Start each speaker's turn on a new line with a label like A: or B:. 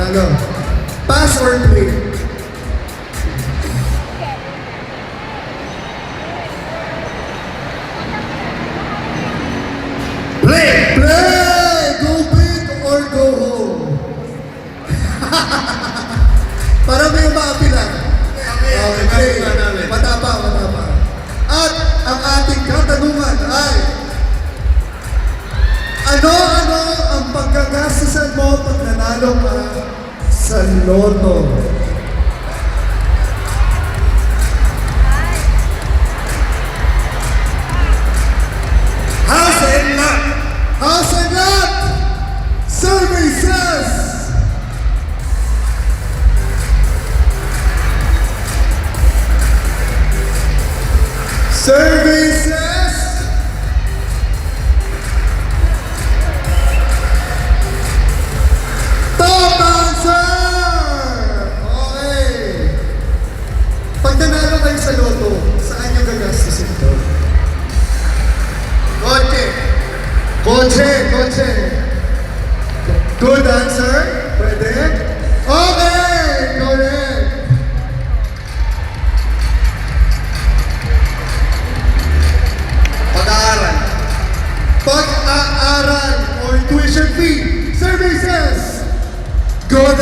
A: Panalo. Pass or play?
B: Play!
A: Play! Go big or go home? Para may umaapi lang. Okay, play. Matapang. At ang ating katanungan ay, ano ang pagkagastusan mo pag nanalo ka sa loto?
B: House and lot!
A: House and lot! Survey says, Survey says, top answer! Okay. Pag nanalo kayo sa loto, saan nyo gagastusin ito? Kotse. Good answer. Pwede? Okay! Correct.
B: Pag-aaral.
A: Pag-aaral or tuition fee. Survey says, good